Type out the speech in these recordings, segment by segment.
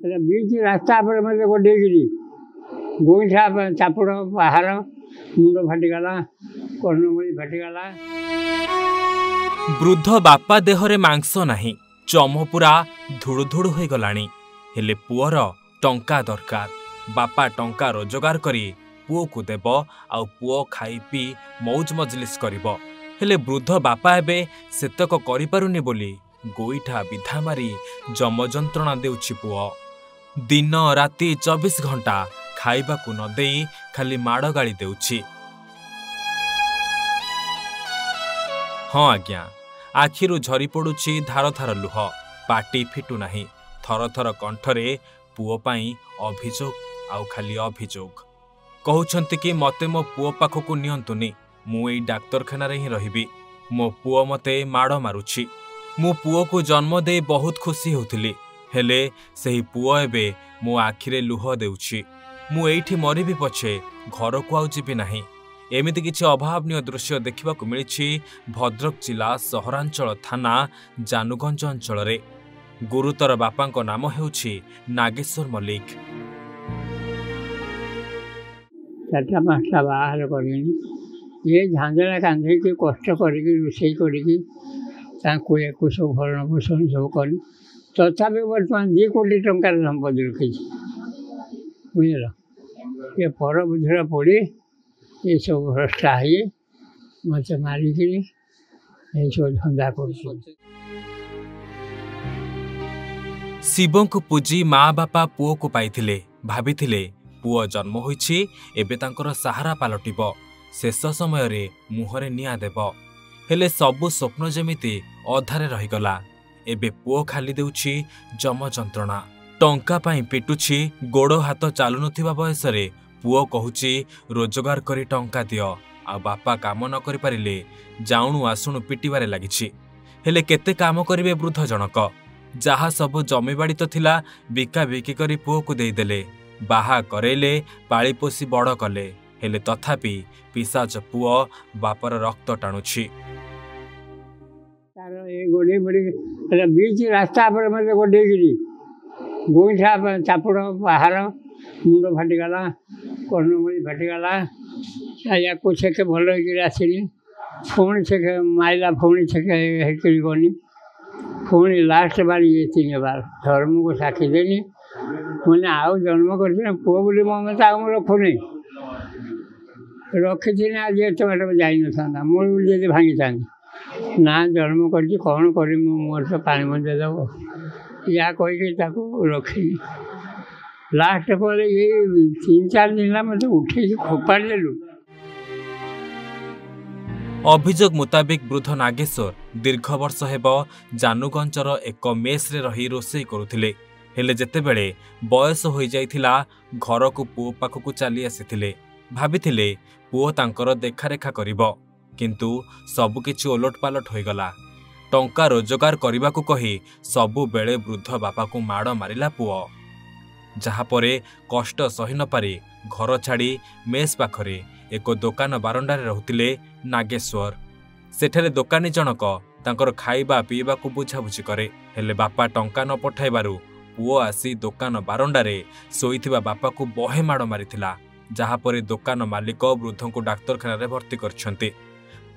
बीच रास्ता पर मतलब गोडेगिरी गोईठा चापुड़ बाहर मुंड फाटिगला कर्णमूली फाटिगला। वृद्ध बापा देहरे मांस नाही, चम पूरा धुड़ु धुड़ु हो गलानी। हेले पुअर टंका दरकार। बापा टंका रोजगार करी पुओ को देव आउ पुओ खाई पी मौज मजलिस करिबो। हेले वृद्ध बापा एबे सेतक करि पारुनी बोली गोईठा विधा मारी जम जंत्रणा देउछि पुओ। दिन राति 24 घंटा खाइबाकू न देई खाली माड़ गाड़ी देउछि। हाँ आज्ञा, आखिरु झरी पड़ुछि धार धार लुह, पाटी फिटु नाही। थर थर कंठरे पुओ पाई अभियोग आउ खाली अभियोग। कहउछंती कि मते मो पुओ पाखकू नियंतुनी, मु एई डाक्तरखाना रे ही रहिबी। मो पुओ मते माड़ मारुछि। मु पुओ को जन्म दे बहुत खुशी होउथिली, हेले सेही पुओ एबे मो आखिरे लुह देउछि। मु एइठी मरिबी पछे घर को आउ जिबि नाही। एमिति किछि अभावनीय दृश्य देखिबाकू मिलिछि भद्रक जिला सहरांचल थाना जानुगंज अंचल रे। गुरुतर बापांक नाम हेउछि नागेश्वर मल्लिक। 4टा 5टा बाहर करेनी ये झांझरा कांधे के कष्ट करके रोषे करके सब भरण पोषण सब कर तथापि बर्तमान 2 कोटी टंकार संपत्ति रखी बुझल। ये पर बुझरा पड़े ये सब भ्रष्टा है मत मारिक सब धंदा कर। शिव को पूजी माँ बापा पुओ को पाइथिले, भाबिथिले पुओ जन्म होइछि एबे तांकर सहारा पालटिबो, शेष समय रे मुहरे निया देबो। हेले सबु स्वप्न जेमिति अधारे रहिगला। एबे पुओ खाली देउछि जम जंत्रणा। टंका पाई पिटुछि, गोड़ हाथ चालु नथिबा बयस रे पुओ कहूछि रोजगार करी टंका दियो। आ बापा काम न करि पारिले जाउणु आसुणु पिटिबारे लागिछि। हेले केते काम करिवे वृद्ध जनक। जहा सब जमीबाड़ी तो थिला बिका बिकी करी पुओ को देई देले, बाहा करेले, पाली पोसी बड़ कले। हेले तथापि पिसाच पुओ बापर रक्त टाणुछि। तार ए गोडे बड़ी बीच रास्ता पर मतलब गोडेगिरी गोईठा चापुड़ बाहर मुंड फाटिगला कर्णमूली फाटिगला। या कुछ के भल आसली पुणी से माइला पुणी से गनी पुणी लास्ट बार ये 3 बार धर्म को साक्षी देनी मैंने आउ जन्म कर पुओ बोली मो मत आउ रखुनी रखी थी आज एत बाट जाइन था मुझे जी भांगी था ना जन्म कर कौन कर मोर तो पानी मंदे देव या कहीकि रखी लास्ट पर ये 3-4 दिन मत उठे खोपाड़ देलु। अभियोग मुताबिक वृद्ध नागेश्वर दीर्घ वर्ष हेब जानुगंजर एक मेस रे रही रोषे करुथिले। हेले जेतेबेले बयस हो जाइथिला घर को पुओ पाखकू चली आसीथिले, भाबिथिले पुओ तांकर देखारेखा करिबो, किंतु सबु किछि ओलटपालट होइगला। टंका रोजगार करिबाकू कही सबु बेले वृद्ध बापा को माड़ मारिला पुओ। जहा परे कष्ट सही न पारि घर छाड़ी मेस पाखरे एक दुकान बारंडारे रहुतिले नागेश्वर। सेठारे दुकानी जनक तांकर खाइबा पीवा को बुझाबुझी करे, हेले बापा टंका न पठाइबारु पुओ आसी दुकान बारंडारे सोईथिबा बापा को बहे माड़ मारिथिला। जहा परे दुकान मालिक वृद्ध को डाक्तरखाना रे भर्ती करछन्ते।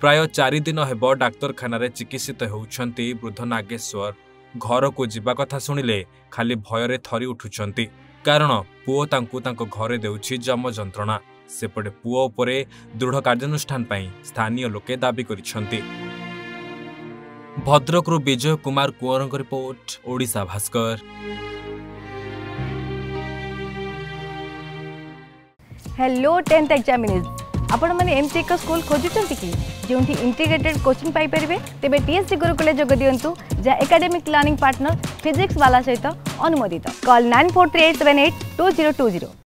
प्राय 4 दिन हेब डाक्तरखाना रे चिकित्सित होउछन्ते वृद्ध नागेश्वर। घर को जीवा कथा सुनिले खाली भयरे थरी उठुछन्ती, कारण पुओ तांकु तांको घरे देउछि जम जंत्रणा। सेपटे पुओ उपरे दृढ़ कार्यानुष्ठान पाई स्थानीय लोके दाबी करिछन्ती। भद्रकरू विजय कुमार कुंवरଙ୍କ report, Odisha Bhaskar. Hello 10th examinees आपण माने एमसी एक स्कूल खोजुचंती कि जोंठी इंटीग्रेटेड कोचिंग पाई परिबे तेबे टीएससी गुरुकुले जोग दियंतु जा एकेडमिक लर्निंग पार्टनर फिजिक्स वाला सहित अनुमोदित। कॉल 9438782020।